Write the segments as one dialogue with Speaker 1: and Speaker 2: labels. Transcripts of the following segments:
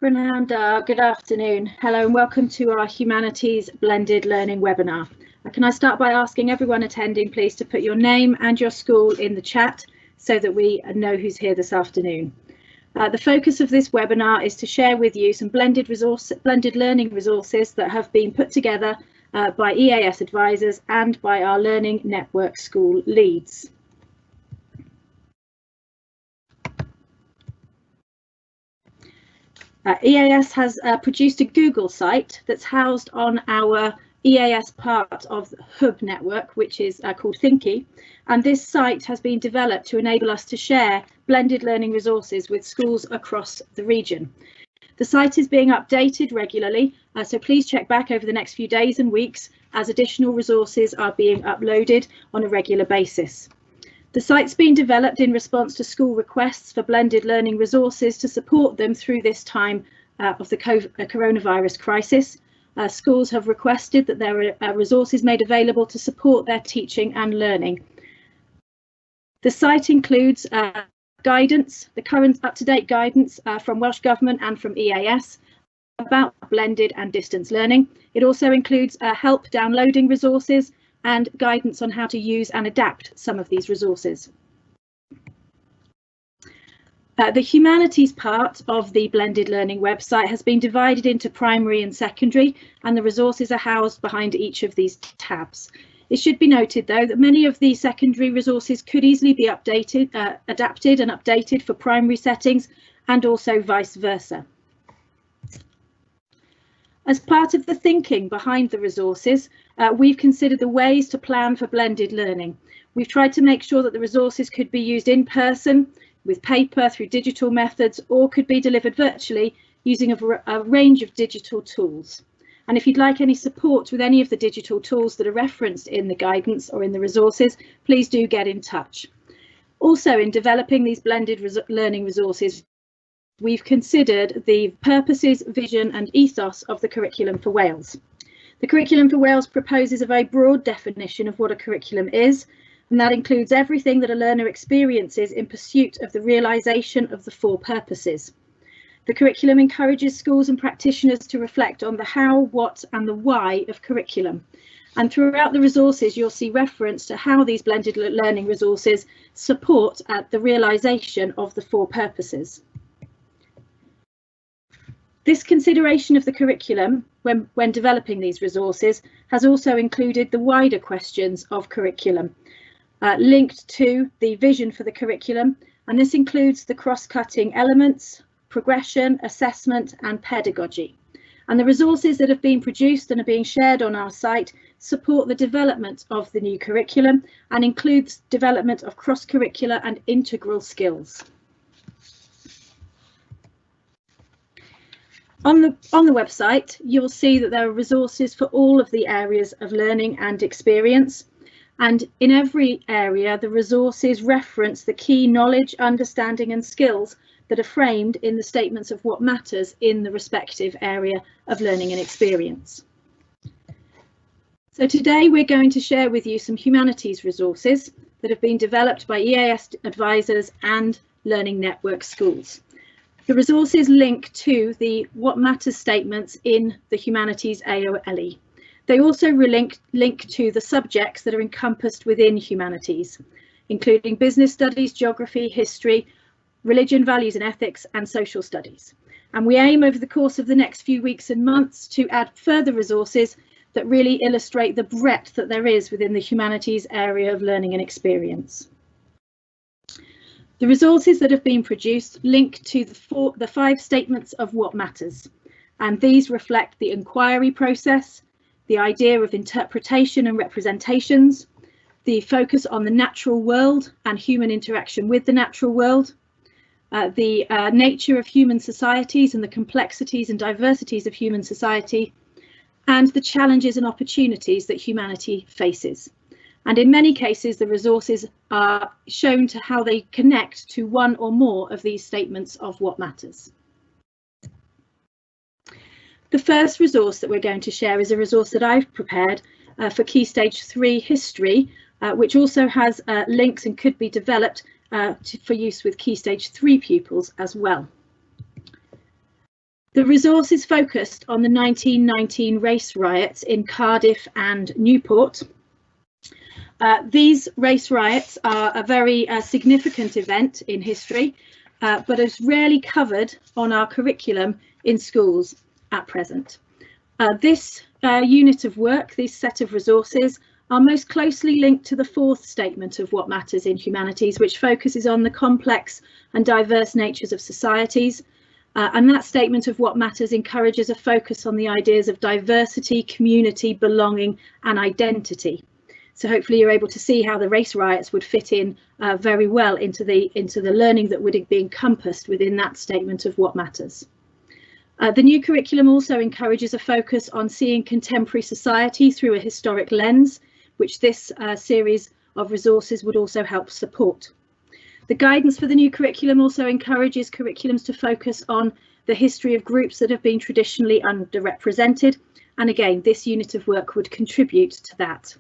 Speaker 1: Renanda, good afternoon. Hello and welcome to our Humanities Blended Learning webinar. Can I start by asking everyone attending please to put your name and your school in the chat so that we know who's here this afternoon. The focus of this webinar is to share with you some blended learning resources that have been put together by EAS advisors and by our Learning Network school leads. EAS has produced a Google site that's housed on our EAS part of the Hub network, which is called Thinqi, and this site has been developed to enable us to share blended learning resources with schools across the region. The site is being updated regularly, so please check back over the next few days and weeks as additional resources are being uploaded on a regular basis. The site's been developed in response to school requests for blended learning resources to support them through this time of the coronavirus crisis. Schools have requested that there are resources made available to support their teaching and learning. The site includes guidance, the current up-to-date guidance from Welsh Government and from EAS about blended and distance learning. It also includes help downloading resources and guidance on how to use and adapt some of these resources. The Humanities part of the blended learning website has been divided into primary and secondary, and the resources are housed behind each of these tabs. It should be noted though that many of the secondary resources could easily be adapted and updated for primary settings, and also vice versa. As part of the thinking behind the resources, we've considered the ways to plan for blended learning. We've tried to make sure that the resources could be used in person, with paper, through digital methods, or could be delivered virtually using a range of digital tools. And if you'd like any support with any of the digital tools that are referenced in the guidance or in the resources, please do get in touch. Also, in developing these blended learning resources, we've considered the purposes, vision and ethos of the Curriculum for Wales. The Curriculum for Wales proposes a very broad definition of what a curriculum is, and that includes everything that a learner experiences in pursuit of the realisation of the 4 purposes. The curriculum encourages schools and practitioners to reflect on the how, what and the why of curriculum. And throughout the resources, you'll see reference to how these blended learning resources support the realisation of the 4 purposes. This consideration of the curriculum when developing these resources has also included the wider questions of curriculum linked to the vision for the curriculum, and this includes the cross-cutting elements, progression, assessment and pedagogy. And the resources that have been produced and are being shared on our site support the development of the new curriculum and includes development of cross-curricular and integral skills. On the website, you'll see that there are resources for all of the areas of learning and experience. And in every area, the resources reference the key knowledge, understanding and skills that are framed in the statements of what matters in the respective area of learning and experience. So today we're going to share with you some humanities resources that have been developed by EAS advisors and Learning Network schools. The resources link to the what matters statements in the humanities AOLE. They also link to the subjects that are encompassed within humanities, including business studies, geography, history, religion, values and ethics, and social studies. And we aim over the course of the next few weeks and months to add further resources that really illustrate the breadth that there is within the humanities area of learning and experience. The resources that have been produced link to the 5 statements of what matters, and these reflect the inquiry process, the idea of interpretation and representations, the focus on the natural world and human interaction with the natural world, the nature of human societies and the complexities and diversities of human society, and the challenges and opportunities that humanity faces. And in many cases, the resources are shown to how they connect to one or more of these statements of what matters. The first resource that we're going to share is a resource that I've prepared for Key Stage 3 history, which also has links and could be developed for use with Key Stage 3 pupils as well. The resource is focused on the 1919 race riots in Cardiff and Newport. These race riots are a very significant event in history, but is rarely covered on our curriculum in schools at present. This unit of work, this set of resources, are most closely linked to the 4th statement of what matters in humanities, which focuses on the complex and diverse natures of societies. And that statement of what matters encourages a focus on the ideas of diversity, community, belonging and identity. So hopefully you're able to see how the race riots would fit in very well into the learning that would be encompassed within that statement of what matters. The new curriculum also encourages a focus on seeing contemporary society through a historic lens, which this series of resources would also help support. The guidance for the new curriculum also encourages curriculums to focus on the history of groups that have been traditionally underrepresented. And again, this unit of work would contribute to that.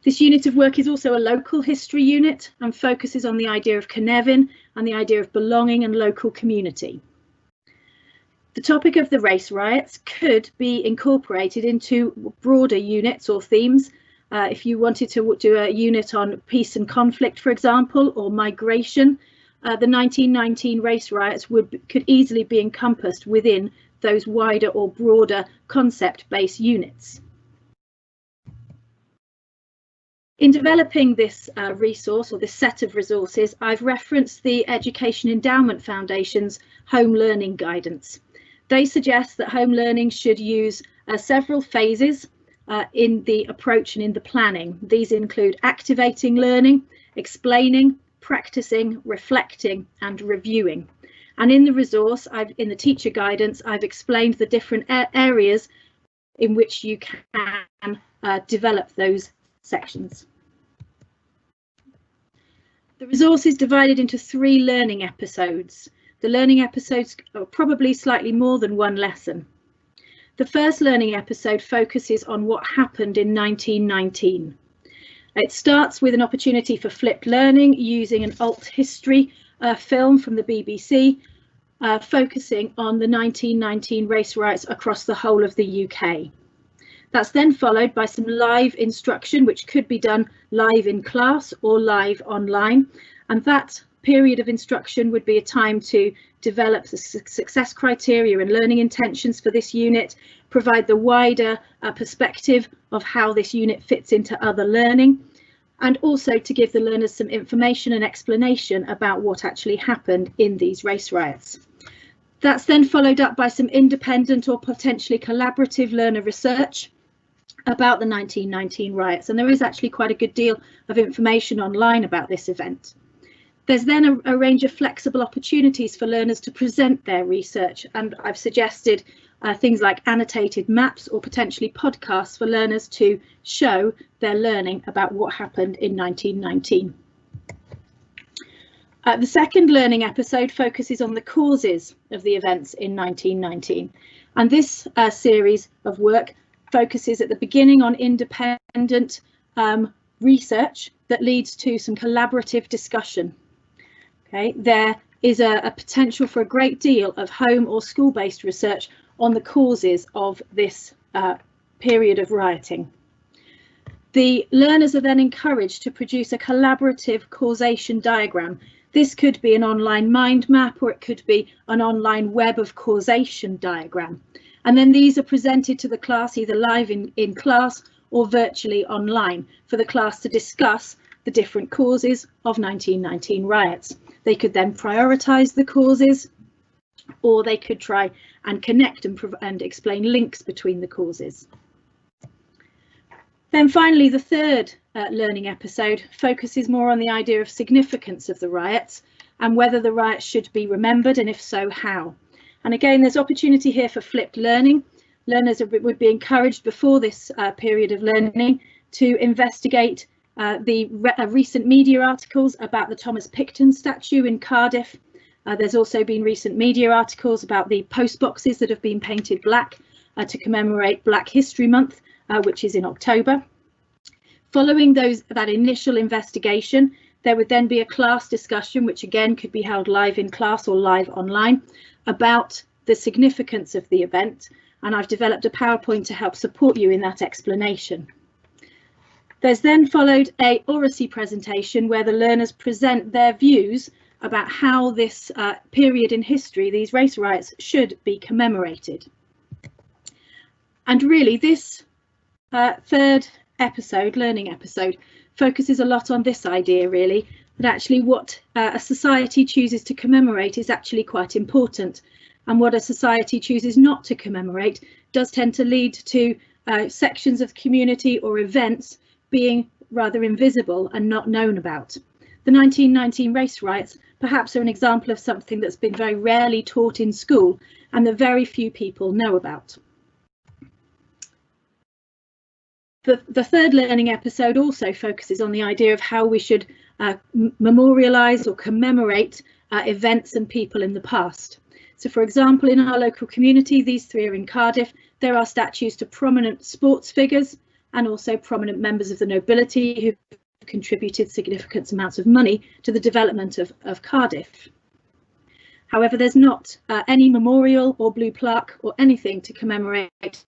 Speaker 1: This unit of work is also a local history unit and focuses on the idea of Cynefin and the idea of belonging and local community. The topic of the race riots could be incorporated into broader units or themes. If you wanted to do a unit on peace and conflict, for example, or migration, the 1919 race riots could easily be encompassed within those wider or broader concept-based units. In developing this resource or this set of resources, I've referenced the Education Endowment Foundation's home learning guidance. They suggest that home learning should use several phases in the approach and in the planning. These include activating learning, explaining, practicing, reflecting and reviewing. And in the resource, in the teacher guidance, I've explained the different areas in which you can develop those sections. The resource is divided into 3 learning episodes. The learning episodes are probably slightly more than one lesson. The first learning episode focuses on what happened in 1919. It starts with an opportunity for flipped learning using an alt history film from the BBC, focusing on the 1919 race riots across the whole of the UK. That's then followed by some live instruction, which could be done live in class or live online. And that period of instruction would be a time to develop the success criteria and learning intentions for this unit, provide the wider perspective of how this unit fits into other learning, and also to give the learners some information and explanation about what actually happened in these race riots. That's then followed up by some independent or potentially collaborative learner research about the 1919 riots, and there is actually quite a good deal of information online about this event. There's then a range of flexible opportunities for learners to present their research, and I've suggested things like annotated maps or potentially podcasts for learners to show their learning about what happened in 1919. The second learning episode focuses on the causes of the events in 1919, and this series of work focuses at the beginning on independent research that leads to some collaborative discussion. Okay, there is a potential for a great deal of home or school-based research on the causes of this period of rioting. The learners are then encouraged to produce a collaborative causation diagram. This could be an online mind map, or it could be an online web of causation diagram. And then these are presented to the class either live in class or virtually online for the class to discuss the different causes of 1919 riots. They could then prioritise the causes, or they could try and connect and explain links between the causes. Then finally, the third learning episode focuses more on the idea of significance of the riots and whether the riots should be remembered, and if so, how. And again, there's opportunity here for flipped learning. Learners would be encouraged before this period of learning to investigate the recent media articles about the Thomas Picton statue in Cardiff. There's also been recent media articles about the post boxes that have been painted black to commemorate Black History Month, which is in October. Following that initial investigation, there would then be a class discussion, which again could be held live in class or live online, about the significance of the event. And I've developed a PowerPoint to help support you in that explanation. There's then followed a oracy presentation where the learners present their views about how this period in history, these race riots, should be commemorated. And really this third episode, learning episode, focuses a lot on this idea really, that actually what a society chooses to commemorate is actually quite important, and what a society chooses not to commemorate does tend to lead to sections of the community or events being rather invisible and not known about. The 1919 race riots perhaps are an example of something that's been very rarely taught in school and that very few people know about. The third learning episode also focuses on the idea of how we should memorialise or commemorate events and people in the past. So, for example, in our local community, these three are in Cardiff, there are statues to prominent sports figures and also prominent members of the nobility who contributed significant amounts of money to the development of Cardiff. However, there's not any memorial or blue plaque or anything to commemorate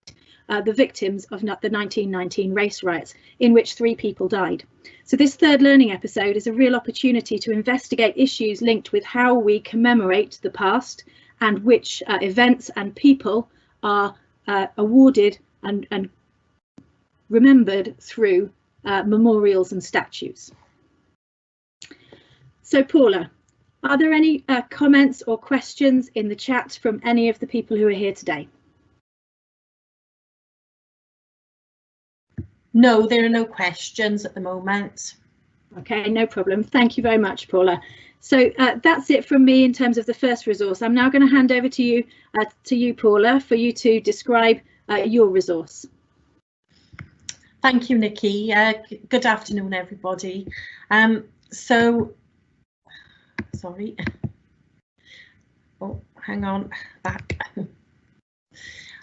Speaker 1: the victims of the 1919 race riots, in which 3 people died. So this third learning episode is a real opportunity to investigate issues linked with how we commemorate the past and which events and people are awarded and remembered through memorials and statues. So Paula, are there any comments or questions in the chat from any of the people who are here today?
Speaker 2: No, there are no questions at the moment.
Speaker 1: Okay, no problem. Thank you very much, Paula. So that's it from me in terms of the first resource. I'm now going to hand over to you, Paula, for you to describe your resource.
Speaker 2: Thank you, Nicky. Good afternoon, everybody. Sorry. Oh, hang on, back.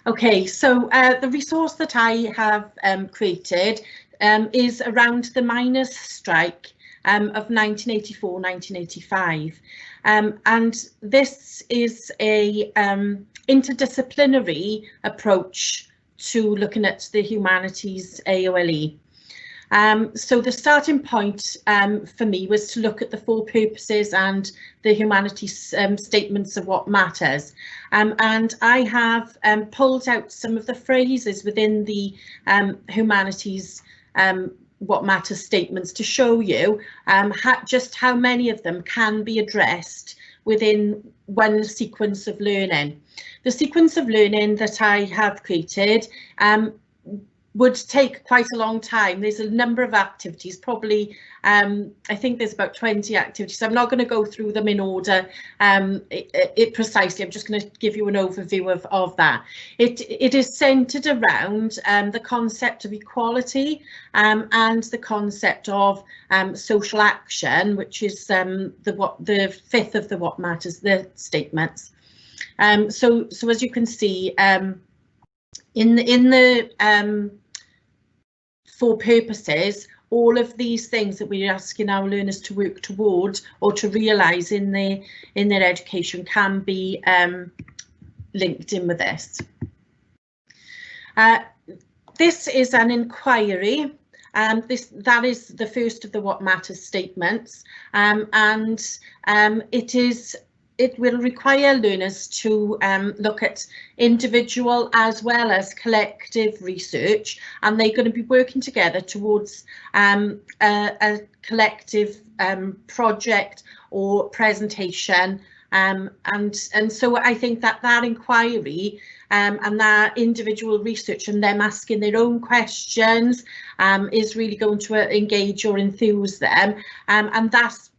Speaker 2: Okay, so the resource that I have created is around the miners' strike of 1984-1985, and this is a interdisciplinary approach to looking at the humanities AOLE. So the starting point for me was to look at the 4 purposes and the humanities statements of what matters. And I have pulled out some of the phrases within the humanities what matters statements to show you just how many of them can be addressed within one sequence of learning. The sequence of learning that I have created would take quite a long time. There's a number of activities, probably I think there's about 20 activities. I'm not going to go through them in order precisely. I'm just going to give you an overview of that. It is centred around the concept of equality and the concept of social action, which is the 5th of the what matters, the statements. So as you can see, in the 4 purposes, all of these things that we're asking our learners to work towards or to realise in their education can be linked in with this. This is an inquiry. That is the first of the what matters statements, and it is it will require learners to look at individual as well as collective research, and they're going to be working together towards a collective project or presentation. And so I think that inquiry and that individual research and them asking their own questions is really going to engage or enthuse them, and that's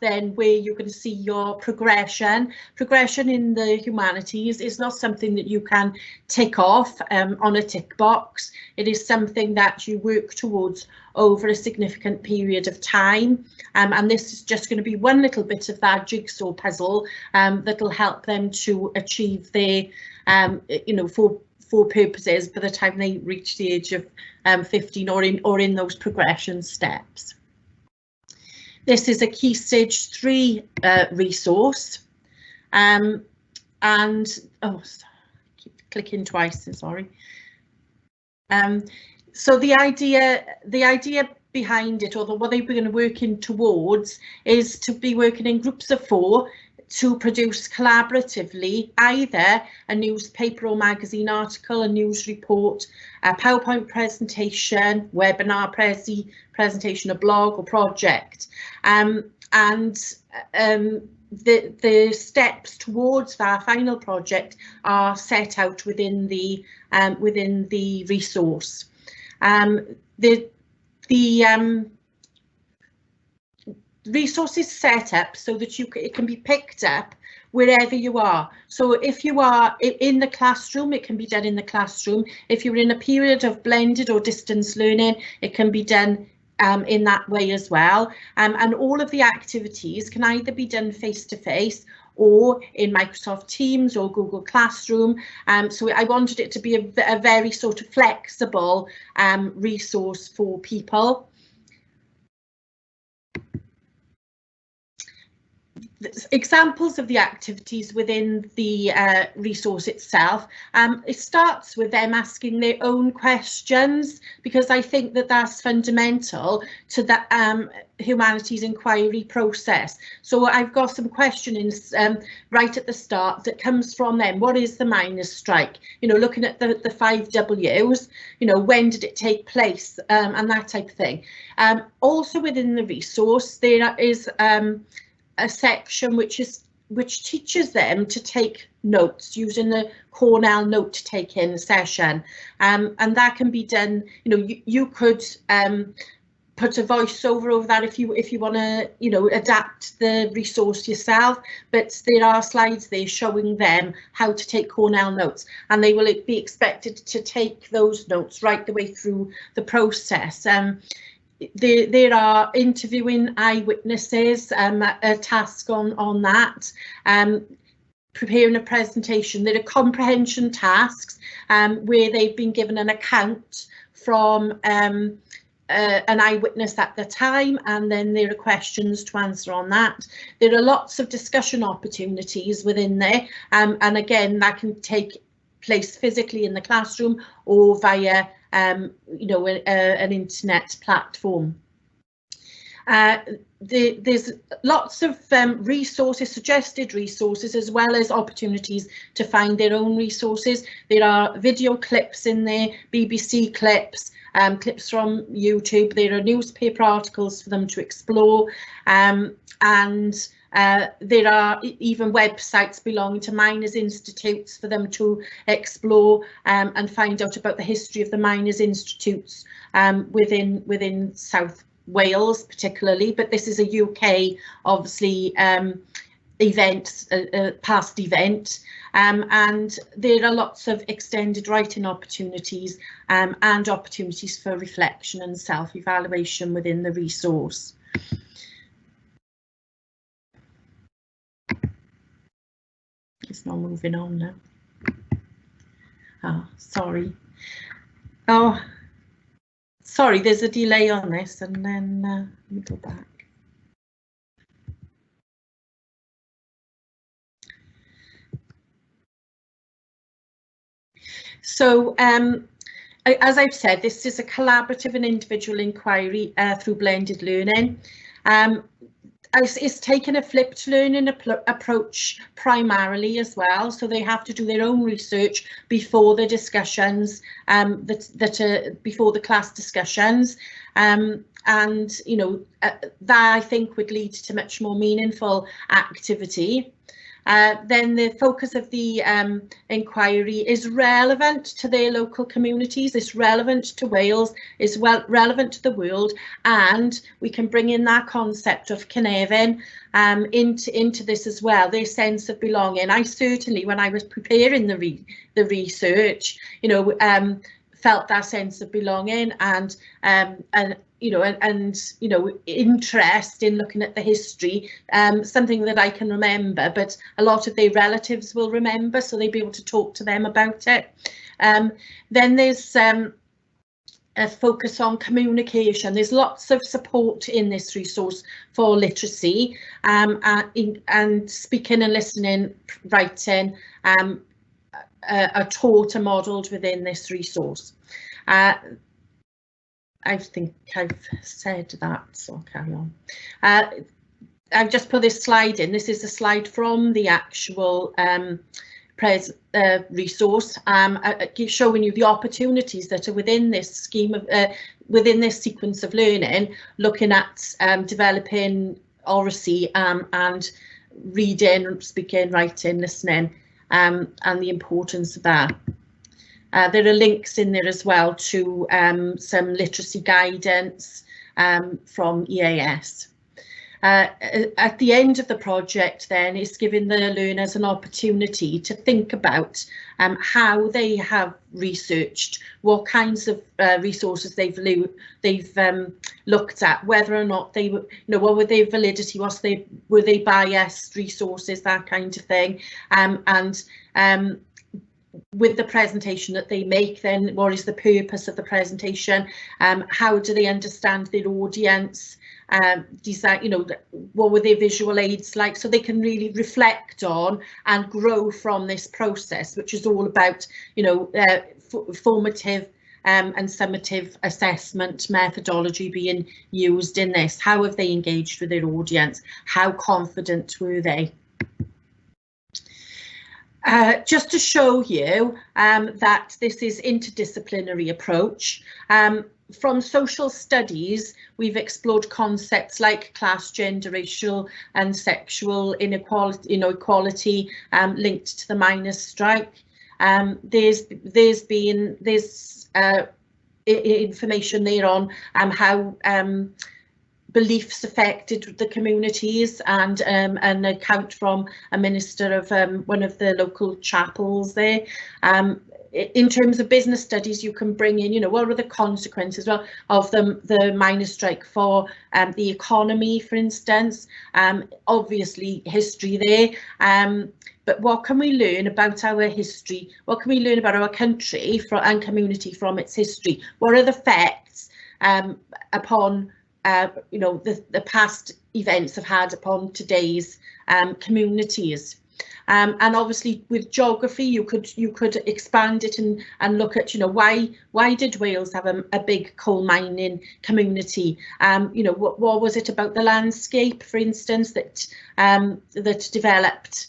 Speaker 2: then where you're going to see your progression. Progression in the humanities is not something that you can tick off on a tick box. It is something that you work towards over a significant period of time, and this is just going to be one little bit of that jigsaw puzzle that will help them to achieve their four purposes by the time they reach the age of 15 or in those progression steps. This is a Key Stage 3 resource, and oh, I keep clicking twice. Sorry. So the idea behind it, or what they've been working towards, is to be working in groups of 4 to produce collaboratively either a newspaper or magazine article, a news report, a PowerPoint presentation, webinar presentation, a blog or project, and the steps towards that final project are set out within the resource. Resource is set up so that it can be picked up wherever you are. So if you are in the classroom, it can be done in the classroom. If you're in a period of blended or distance learning, it can be done in that way as well. And all of the activities can either be done face-to-face or in Microsoft Teams or Google Classroom. So I wanted it to be a very sort of flexible resource for people. Examples of the activities within the resource itself. It starts with them asking their own questions, because I think that that's fundamental to the humanities inquiry process. So I've got some questionings right at the start that comes from them. What is the miners' strike? You know, looking at the 5 W's, you know, when did it take place, and that type of thing. Also within the resource, there is a section which teaches them to take notes using the Cornell note-taking session, and that can be done. You know, you could put a voiceover over that if you want to, you know, adapt the resource yourself. But there are slides there showing them how to take Cornell notes, and they will be expected to take those notes right the way through the process. There are interviewing eyewitnesses, a task on that, preparing a presentation. There are comprehension tasks where they've been given an account from an eyewitness at the time, and then there are questions to answer on that. There are lots of discussion opportunities within there, and again, that can take place physically in the classroom or via you know, an internet platform. There's lots of resources, suggested resources, as well as opportunities to find their own resources. There are video clips in there, BBC clips, clips from YouTube. There are newspaper articles for them to explore, and there are even websites belonging to miners' institutes for them to explore and find out about the history of the miners' institutes within South Wales particularly, but this is a UK, obviously, event, past event, and there are lots of extended writing opportunities and opportunities for reflection and self-evaluation within the resource. It's not moving on now. Oh, sorry. Oh, sorry, there's a delay on this, and then let me go back. So, as I've said, this is a collaborative and individual inquiry through blended learning. it's taken a flipped learning approach primarily as well, so they have to do their own research before the discussions, before the class discussions, and you know, that I think would lead to much more meaningful activity. Then the focus of the inquiry is relevant to their local communities, it's relevant to Wales, it's relevant to the world, and we can bring in that concept of Cynefin into this as well, their sense of belonging. I certainly, when I was preparing the research, you know, felt that sense of belonging and you know, and you know, interest in looking at the history, something that I can remember, but a lot of their relatives will remember, so they'll be able to talk to them about it. Then there's a focus on communication. There's lots of support in this resource for literacy, and speaking and listening, writing are taught and modelled within this resource. I think I've said that, so I'll carry on. I've just put this slide in. This is a slide from the actual resource, showing you the opportunities that are within this scheme of within this sequence of learning, looking at developing oracy and reading, speaking, writing, listening, and the importance of that. There are links in there as well to some literacy guidance from EAS. At the end of the project then is giving the learners an opportunity to think about how they have researched, what kinds of resources they've looked at, whether or not they were, you know, what were their validity, were they biased resources, that kind of thing, and with the presentation that they make, then what is the purpose of the presentation? How do they understand their audience? Design, you know, what were their visual aids like, so they can really reflect on and grow from this process, which is all about, you know, formative and summative assessment methodology being used in this. How have they engaged with their audience? How confident were they? Just to show you that this is interdisciplinary approach. From social studies, we've explored concepts like class, gender, racial and sexual inequality, equality linked to the miners' strike. There's information there on how beliefs affected the communities, and an account from a minister of one of the local chapels there. In terms of business studies, you can bring in, you know, what are the consequences of the miners' strike for the economy, for instance. Obviously history there, but what can we learn about our history? What can we learn about our country and community from its history? What are the effects upon you know, the past events have had upon today's communities? And obviously with geography, you could expand it and look at, you know, why did Wales have a big coal mining community? You know, what was it about the landscape, for instance, that developed,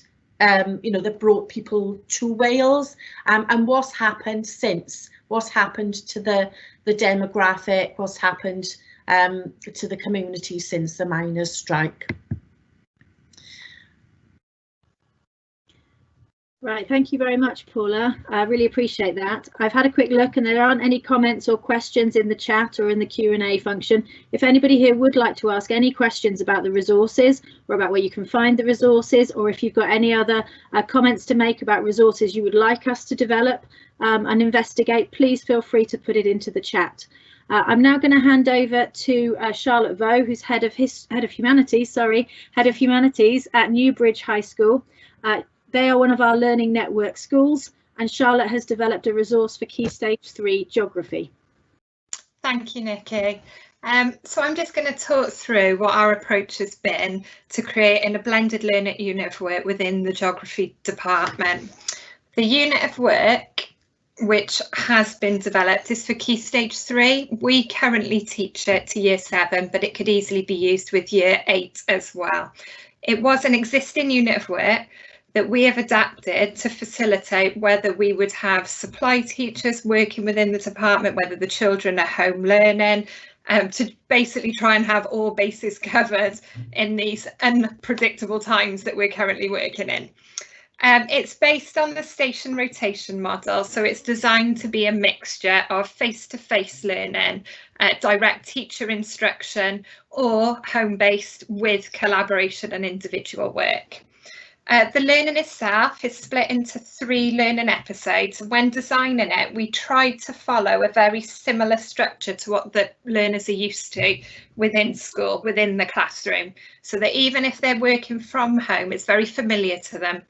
Speaker 2: you know, that brought people to Wales, and what's happened since? What's happened to the demographic? What's happened to the community since the miners' strike?
Speaker 1: Right, thank you very much, Paula. I really appreciate that. I've had a quick look and there aren't any comments or questions in the chat or in the Q&A function. If anybody here would like to ask any questions about the resources or about where you can find the resources, or if you've got any other comments to make about resources you would like us to develop and investigate, please feel free to put it into the chat. I'm now going to hand over to Charlotte Vaux, who's head of humanities at Newbridge High School. They are one of our learning network schools, and Charlotte has developed a resource for Key Stage 3 geography.
Speaker 3: Thank you, Nikki. So I'm just going to talk through what our approach has been to creating a blended learning unit of work within the geography department. The unit of work which has been developed, is for Key Stage 3. We currently teach it to Year 7, but it could easily be used with Year 8 as well. It was an existing unit of work that we have adapted to facilitate whether we would have supply teachers working within the department, whether the children are home learning, to basically try and have all bases covered in these unpredictable times that we're currently working in. It's based on the station rotation model, so it's designed to be a mixture of face-to-face learning, direct teacher instruction, or home-based with collaboration and individual work. The learning itself is split into 3 learning episodes. When designing it, we tried to follow a very similar structure to what the learners are used to within school, within the classroom, so that even if they're working from home, it's very familiar to them,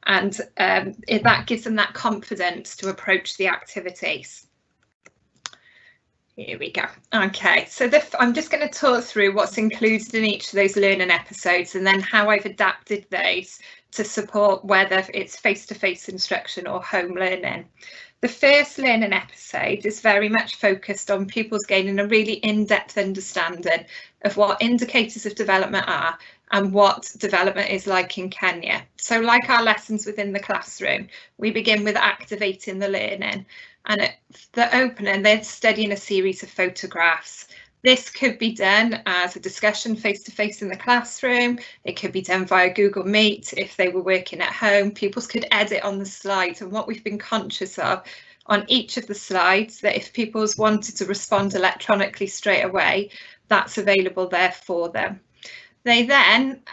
Speaker 3: and that gives them that confidence to approach the activities. Here we go. Okay, so I'm just going to talk through what's included in each of those learning episodes and then how I've adapted those to support whether it's face-to-face instruction or home learning. The first learning episode is very much focused on pupils gaining a really in-depth understanding of what indicators of development are and what development is like in Kenya. So like our lessons within the classroom, we begin with activating the learning, and at the opening they're studying a series of photographs. This could be done as a discussion face-to-face in the classroom. It could be done via Google Meet if they were working at home. Pupils could edit on the slides, and what we've been conscious of on each of the slides, that if pupils wanted to respond electronically straight away, that's available there for them. They then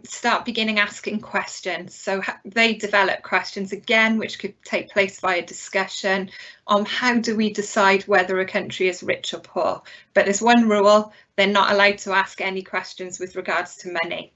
Speaker 3: start beginning asking questions. So they develop questions again, which could take place via discussion on how do we decide whether a country is rich or poor. But there's one rule: they're not allowed to ask any questions with regards to money.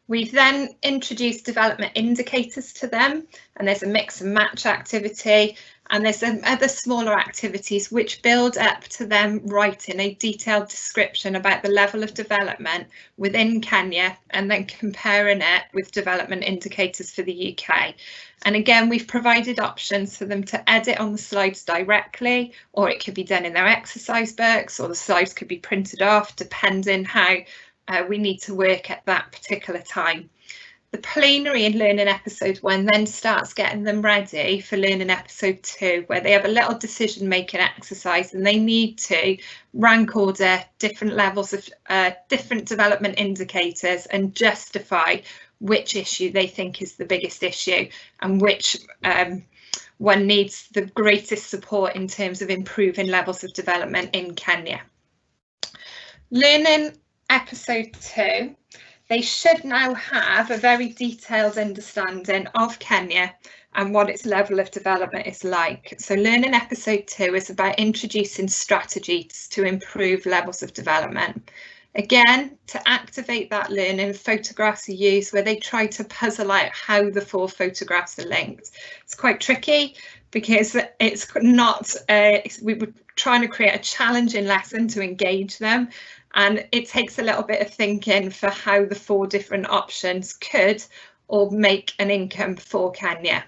Speaker 3: We've then introduced development indicators to them, and there's a mix and match activity, and there's some other smaller activities which build up to them writing a detailed description about the level of development within Kenya and then comparing it with development indicators for the UK. And again, we've provided options for them to edit on the slides directly, or it could be done in their exercise books, or the slides could be printed off, depending how we need to work at that particular time. The plenary in learning episode 1 then starts getting them ready for learning episode 2, where they have a little decision making exercise and they need to rank order different levels of different development indicators and justify which issue they think is the biggest issue and which one needs the greatest support in terms of improving levels of development in Kenya. Learning episode 2, they should now have a very detailed understanding of Kenya and what its level of development is like. So learning episode 2 is about introducing strategies to improve levels of development. Again, to activate that learning, photographs are used where they try to puzzle out how the 4 photographs are linked. It's quite tricky because it's not, we were trying to create a challenging lesson to engage them. And it takes a little bit of thinking for how the 4 different options could or make an income for Kenya.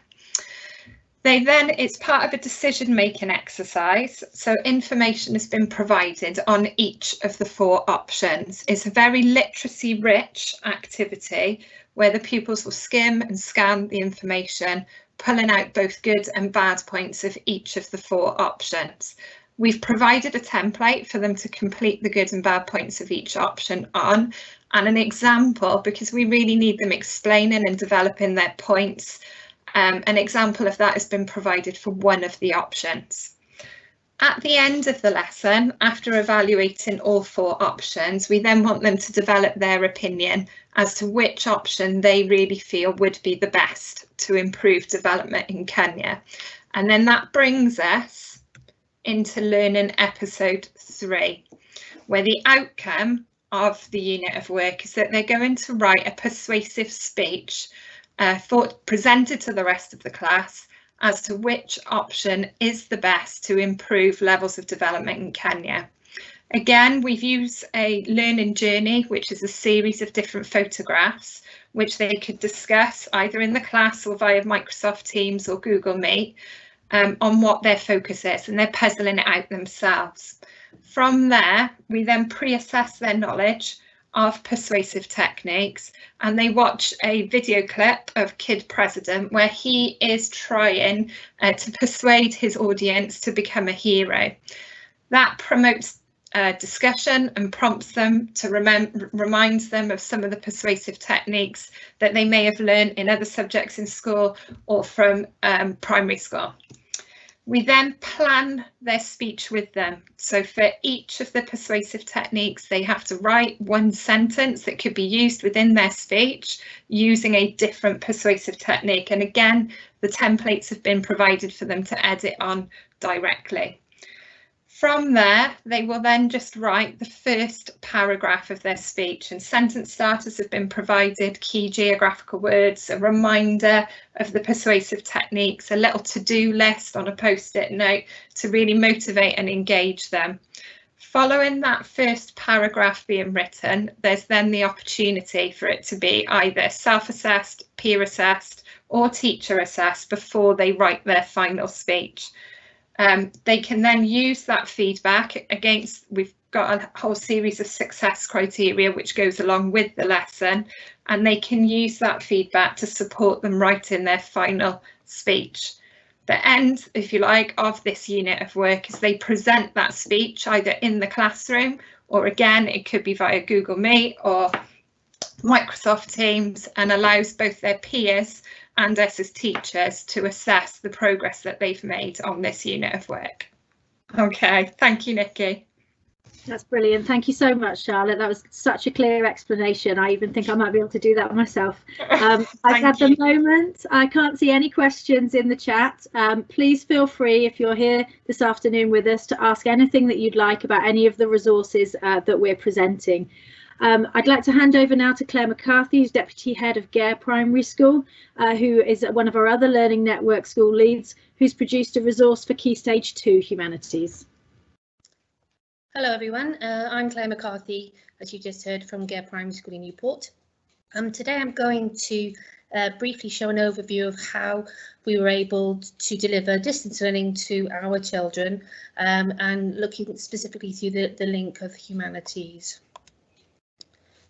Speaker 3: It's part of a decision-making exercise. So information has been provided on each of the 4 options. It's a very literacy-rich activity where the pupils will skim and scan the information, pulling out both good and bad points of each of the 4 options. We've provided a template for them to complete the good and bad points of each option on, and an example, because we really need them explaining and developing their points. An example of that has been provided for one of the options. At the end of the lesson, after evaluating all 4 options, we then want them to develop their opinion as to which option they really feel would be the best to improve development in Kenya. And then that brings us into learning episode 3, where the outcome of the unit of work is that they're going to write a persuasive speech presented to the rest of the class as to which option is the best to improve levels of development in Kenya. Again, we've used a learning journey, which is a series of different photographs which they could discuss either in the class or via Microsoft Teams or Google Meet. on what their focus is, and they're puzzling it out themselves. From there, we then pre-assess their knowledge of persuasive techniques, and they watch a video clip of Kid President where he is trying to persuade his audience to become a hero. That promotes discussion and prompts them to reminds them of some of the persuasive techniques that they may have learned in other subjects in school or from primary school. We then plan their speech with them. So for each of the persuasive techniques, they have to write one sentence that could be used within their speech using a different persuasive technique. And again, the templates have been provided for them to edit on directly. From there, they will then just write the first paragraph of their speech, and sentence starters have been provided, key geographical words, a reminder of the persuasive techniques, a little to-do list on a post-it note to really motivate and engage them. Following that first paragraph being written, there's then the opportunity for it to be either self-assessed, peer-assessed, or teacher-assessed before they write their final speech. They can then use that feedback against, we've got a whole series of success criteria which goes along with the lesson, and they can use that feedback to support them writing their final speech. The end, if you like, of this unit of work is they present that speech either in the classroom, or again, it could be via Google Meet or Microsoft Teams, and allows both their peers and us as teachers to assess the progress that they've made on this unit of work. Okay, thank you, Nicky.
Speaker 1: That's brilliant. Thank you so much, Charlotte. That was such a clear explanation. I even think I might be able to do that myself. At the moment, I can't see any questions in the chat. Please feel free, if you're here this afternoon with us, to ask anything that you'd like about any of the resources that we're presenting. I'd like to hand over now to Claire McCarthy, who's Deputy Head of Gaer Primary School, who is one of our other Learning Network school leads, who's produced a resource for Key Stage 2 Humanities.
Speaker 4: Hello everyone, I'm Claire McCarthy, as you just heard, from Gaer Primary School in Newport. Today I'm going to briefly show an overview of how we were able to deliver distance learning to our children, and looking specifically through the link of humanities.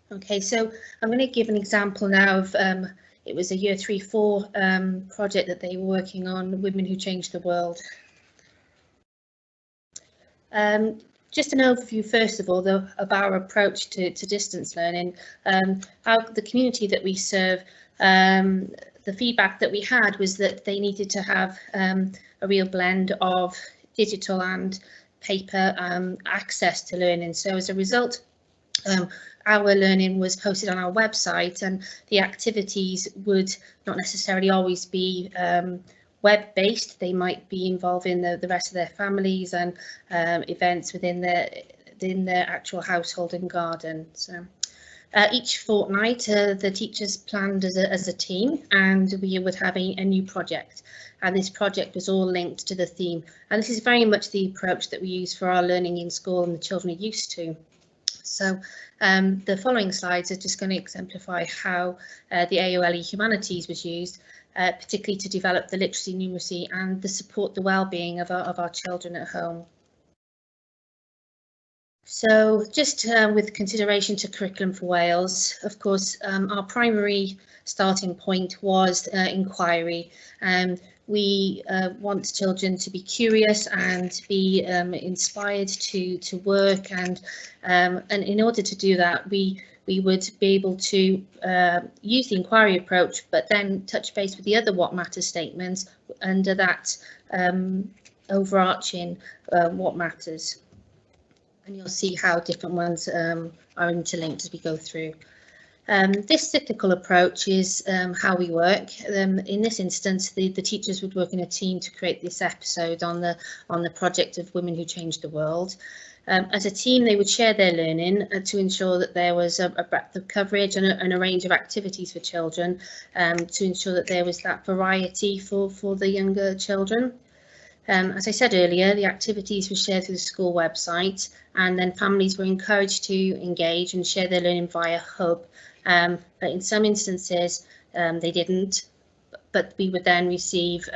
Speaker 4: Okay, so I'm going to give an example now of, it was a Year 3-4 project that they were working on, Women Who Changed the World. Just an overview, first of all, of our approach to distance learning. The community that we serve, the feedback that we had was that they needed to have a real blend of digital and paper access to learning. So as a result, our learning was posted on our website, and the activities would not necessarily always be web-based. They might be involving the rest of their families and events within their actual household and garden. So each fortnight, the teachers planned as a team, and we would have a new project. And this project was all linked to the theme. And this is very much the approach that we use for our learning in school and the children are used to. So the following slides are just going to exemplify how the AOLE Humanities was used, particularly to develop the literacy, numeracy and the well-being of our children at home. So just with consideration to curriculum for Wales, of course, our primary starting point was inquiry. We want children to be curious and be inspired to work, and in order to do that, we would be able to use the inquiry approach, but then touch base with the other what matters statements under that overarching what matters. And you'll see how different ones are interlinked as we go through. This cyclical approach is how we work. In this instance, the teachers would work in a team to create this episode on the project of Women Who Changed the World. As a team, they would share their learning to ensure that there was a breadth of coverage and a range of activities for children, to ensure that there was that variety for the younger children. As I said earlier, the activities were shared through the school website, and then families were encouraged to engage and share their learning via Hub. But in some instances, they didn't, but we would then receive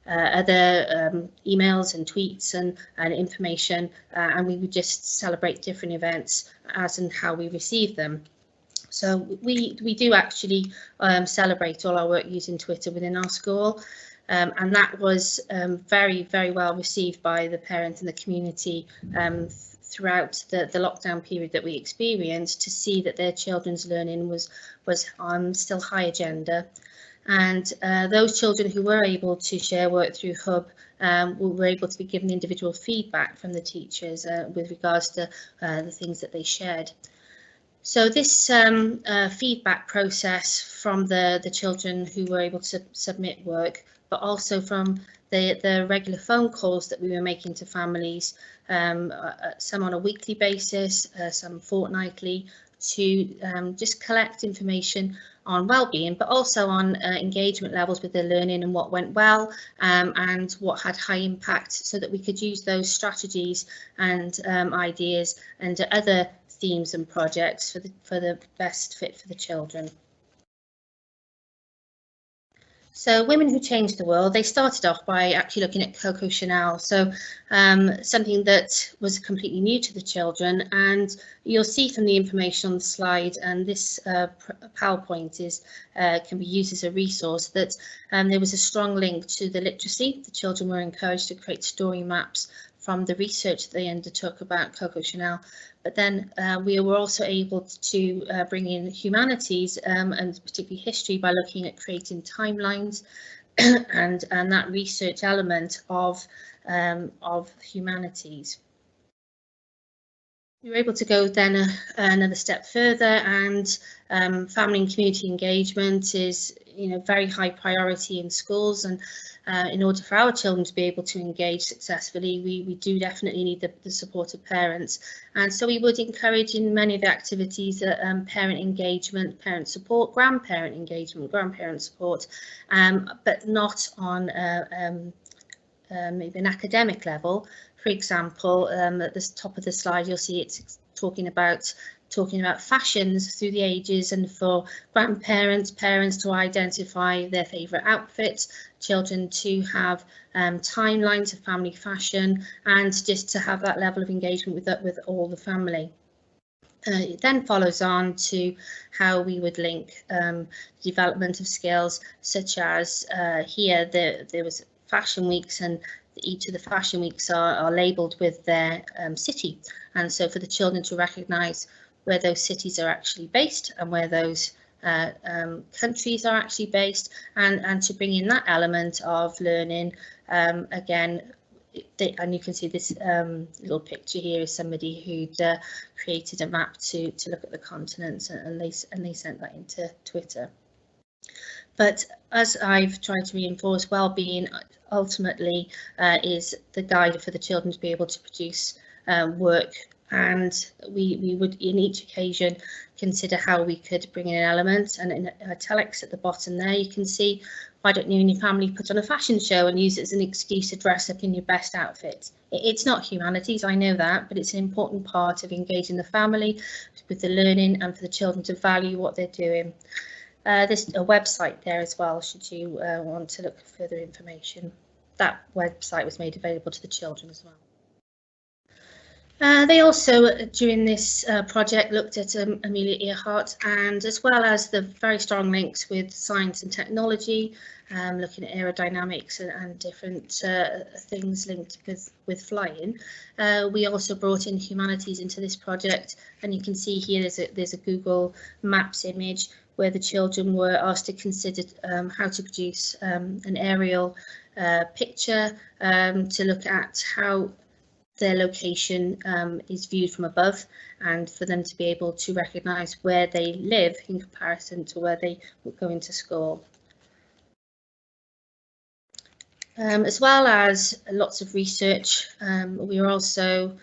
Speaker 4: other emails and tweets and information, and we would just celebrate different events as and how we receive them. So we do actually celebrate all our work using Twitter within our school, and that was very, very well received by the parents and the community throughout the lockdown period that we experienced, to see that their children's learning was on still high agenda. And those children who were able to share work through Hub were able to be given individual feedback from the teachers with regards to the things that they shared. So this feedback process from the children who were able to submit work, but also from the regular phone calls that we were making to families, some on a weekly basis, some fortnightly, to just collect information on well-being, but also on engagement levels with their learning and what went well and what had high impact, so that we could use those strategies and ideas and other themes and projects for the best fit for the children. So Women Who Changed the World, they started off by actually looking at Coco Chanel, so something that was completely new to the children. And you'll see from the information on the slide, and this PowerPoint can be used as a resource, that there was a strong link to the literacy. The children were encouraged to create story maps from the research that they undertook about Coco Chanel. But then we were also able to bring in humanities and particularly history by looking at creating timelines and that research element of humanities. We were able to go then another step further, and family and community engagement is, very high priority in schools, and in order for our children to be able to engage successfully, we do definitely need the support of parents. And so we would encourage in many of the activities parent engagement, parent support, grandparent engagement, grandparent support, but not on maybe an academic level. For example, at the top of the slide, you'll see it's talking about fashions through the ages, and for grandparents, parents to identify their favourite outfits, children to have timelines of family fashion, and just to have that level of engagement with all the family. It then follows on to how we would link development of skills, such as here there was fashion weeks, and each of the fashion weeks are labelled with their city, and so for the children to recognise where those cities are actually based and where those countries are actually based, and to bring in that element of learning. Again, and you can see this little picture here is somebody who'd created a map to look at the continents, and they sent that into Twitter. But as I've tried to reinforce, well-being ultimately is the guide for the children to be able to produce work, and we would in each occasion consider how we could bring in an element. And in italics at the bottom there, you can see, why don't you and your family put on a fashion show and use it as an excuse to dress up in your best outfit? It's not humanities, I know that, but it's an important part of engaging the family with the learning and for the children to value what they're doing. There's a website there as well, should you want to look for further information. That website was made available to the children as well. They also, during this project, looked at Amelia Earhart, and as well as the very strong links with science and technology, looking at aerodynamics and different things linked with flying. We also brought in humanities into this project, and you can see here there's a Google Maps image where the children were asked to consider how to produce an aerial picture to look at how their location is viewed from above, and for them to be able to recognise where they live in comparison to where they would go into school. As well as lots of research, we are also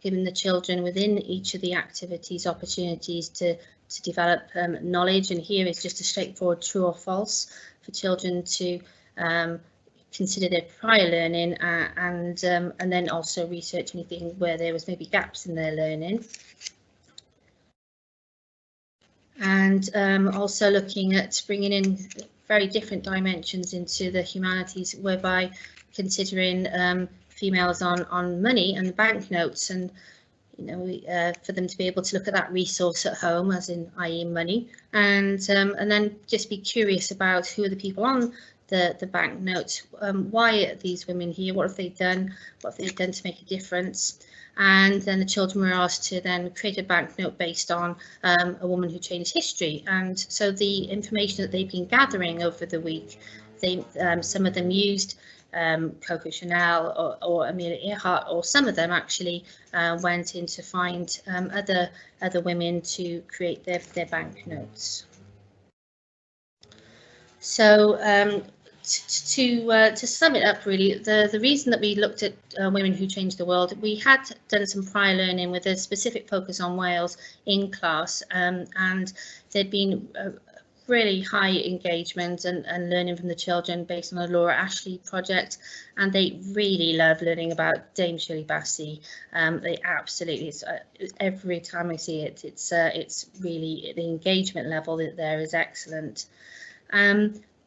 Speaker 4: giving the children within each of the activities opportunities to develop knowledge, and here is just a straightforward true or false for children to consider their prior learning and then also research anything where there was maybe gaps in their learning. And also looking at bringing in very different dimensions into the humanities, whereby considering females on money and banknotes, and for them to be able to look at that resource at home, as in i.e. money, and then just be curious about who are the people on the banknotes, why are these women here, what have they done to make a difference. And then the children were asked to then create a banknote based on a woman who changed history. And so the information that they've been gathering over the week, some of them used Coco Chanel or Amelia Earhart, or some of them actually went in to find other women to create their banknotes. So to sum it up, really, the reason that we looked at women who changed the world, we had done some prior learning with a specific focus on Wales in class, and there'd been really high engagement and learning from the children based on the Laura Ashley project, and they really love learning about Dame Shirley Bassey. They absolutely, every time I see it, it's really, the engagement level there is excellent.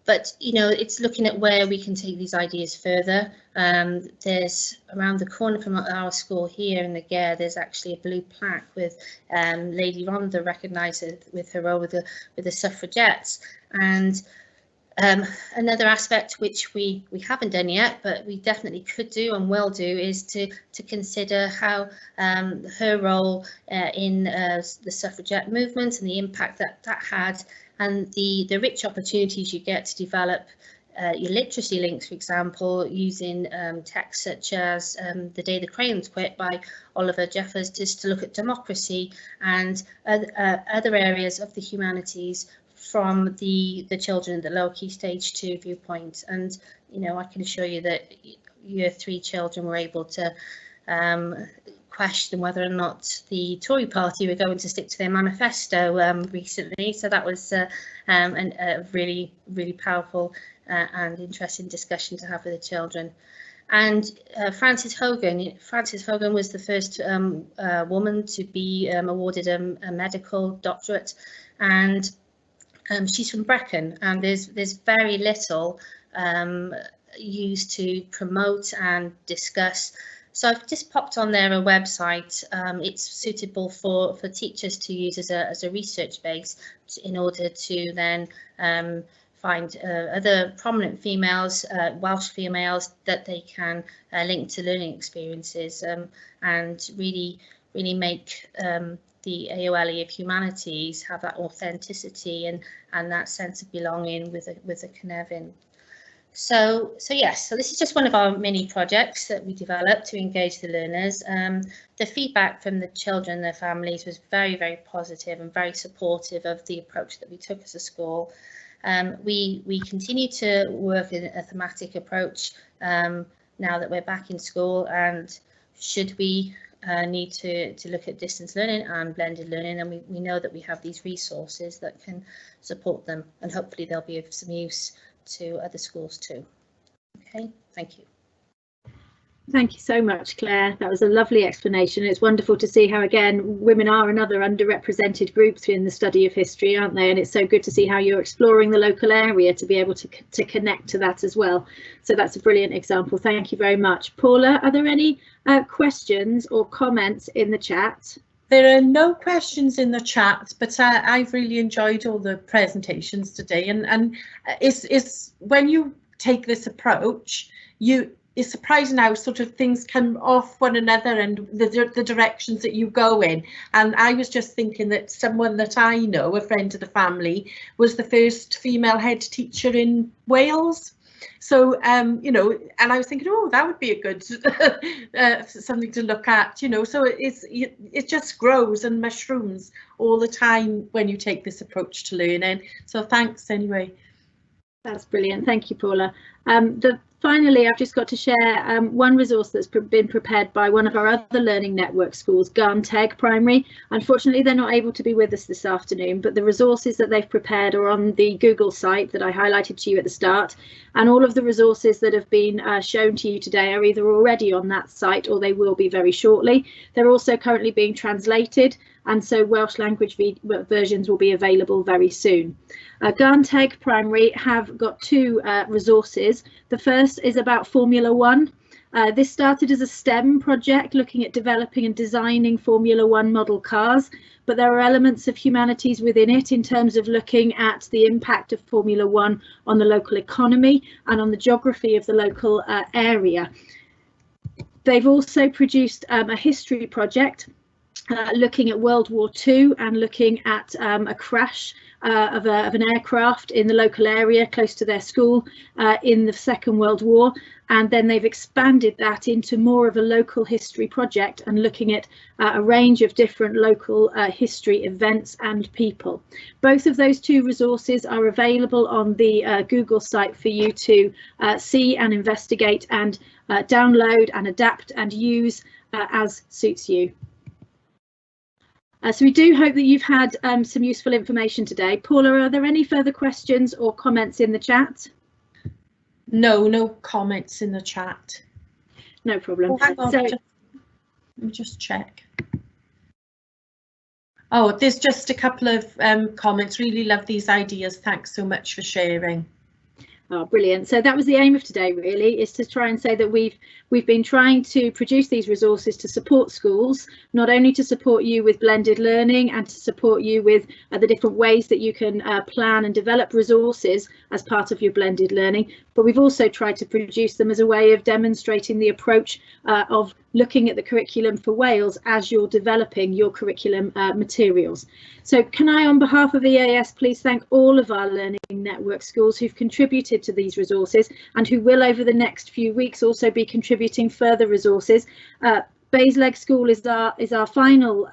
Speaker 4: But it's looking at where we can take these ideas further. There's around the corner from our school here in the Gaer, there's actually a blue plaque with Lady Rhondda recognised with her role with the suffragettes. And another aspect which we haven't done yet, but we definitely could do and will do, is to consider how her role in the suffragette movement and the impact that had, and the rich opportunities you get to develop your literacy links, for example, using texts such as The Day the Crayons Quit by Oliver Jeffers, just to look at democracy and other areas of the humanities from the children at the lower key stage 2 viewpoint. And I can assure you that year 3 children were able to question whether or not the Tory party were going to stick to their manifesto recently. So that was a really, really powerful and interesting discussion to have with the children. And Frances Hogan was the first woman to be awarded a medical doctorate, and she's from Brecon, and there's very little used to promote and discuss. So I've just popped on there a website. It's suitable for teachers to use as a research base in order to then find other prominent females, Welsh females, that they can link to learning experiences, and really make the AOLE of humanities have that authenticity and that sense of belonging with a Cynefin. So yes, so this is just one of our mini projects that we developed to engage the learners. The feedback from the children and their families was very, very positive and very supportive of the approach that we took as a school. We continue to work in a thematic approach now that we're back in school, and should we need to look at distance learning and blended learning, and we know that we have these resources that can support them, and hopefully they'll be of some use to other schools too. Okay, thank you.
Speaker 1: Thank you so much, Claire. That was a lovely explanation. It's wonderful to see how, again, women are another underrepresented group in the study of history, aren't they? And it's so good to see how you're exploring the local area to be able to connect to that as well. So that's a brilliant example. Thank you very much. Paula, are there any questions or comments in the chat?
Speaker 2: There are no questions in the chat, but I've really enjoyed all the presentations today. And it's when you take this approach, it's surprising how sort of things come off one another and the directions that you go in. And I was just thinking that someone that I know, a friend of the family, was the first female head teacher in Wales. So, you know, and I was thinking, oh, that would be a good something to look at, you know, so it just grows and mushrooms all the time when you take this approach to learning. So thanks anyway.
Speaker 1: That's brilliant. Thank you, Paula. Finally, I've just got to share one resource that's been prepared by one of our other learning network schools, Garnteg Primary. Unfortunately, they're not able to be with us this afternoon, but the resources that they've prepared are on the Google site that I highlighted to you at the start. And all of the resources that have been shown to you today are either already on that site or they will be very shortly. They're also currently being translated. and so Welsh language versions will be available very soon. Garnteg Primary have got two resources. The first is about Formula One. This started as a STEM project looking at developing and designing Formula One model cars, but there are elements of humanities within it in terms of looking at the impact of Formula One on the local economy and on the geography of the local area. They've also produced a history project looking at World War II and looking at a crash of an aircraft in the local area close to their school in the Second World War, and then they've expanded that into more of a local history project and looking at a range of different local history events and people. Both of those two resources are available on the Google site for you to see and investigate and download and adapt and use as suits you. So we do hope that you've had some useful information today. Paula, are there any further questions or comments in the chat?
Speaker 2: No, no comments in the chat.
Speaker 1: No problem.
Speaker 2: Oh, hang on,
Speaker 1: so,
Speaker 2: let me just check. Oh, there's just a couple of comments. Really love these ideas. Thanks so much for sharing.
Speaker 1: Oh, brilliant. So that was the aim of today, really, is to try and say that we've been trying to produce these resources to support schools, not only to support you with blended learning and to support you with the different ways that you can plan and develop resources as part of your blended learning, but we've also tried to produce them as a way of demonstrating the approach of looking at the curriculum for Wales as you're developing your curriculum materials. So can I, on behalf of EAS, please thank all of our Learning Network schools who've contributed to these resources and who will over the next few weeks also be contributing further resources. Basleg School is our final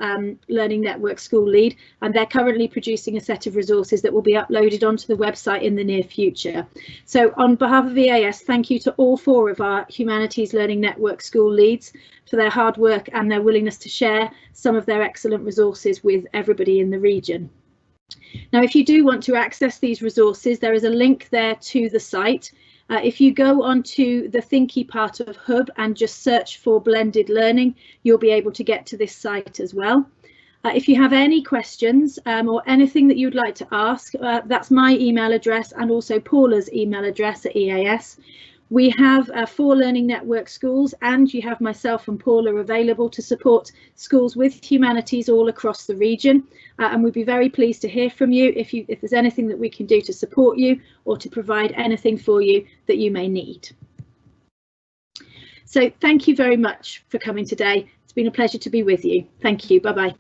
Speaker 1: Learning Network school lead, and they're currently producing a set of resources that will be uploaded onto the website in the near future. So on behalf of EAS, thank you to all four of our Humanities Learning Network school leads for their hard work and their willingness to share some of their excellent resources with everybody in the region. Now, if you do want to access these resources, there is a link there to the site. If you go onto the Thinqi part of Hub and just search for blended learning, you'll be able to get to this site as well. If you have any questions or anything that you'd like to ask, that's my email address and also Paula's email address at EAS. We have 4 Learning Network schools, and you have myself and Paula available to support schools with humanities all across the region. And we'd be very pleased to hear from you if there's anything that we can do to support you or to provide anything for you that you may need. So thank you very much for coming today. It's been a pleasure to be with you. Thank you. Bye-bye.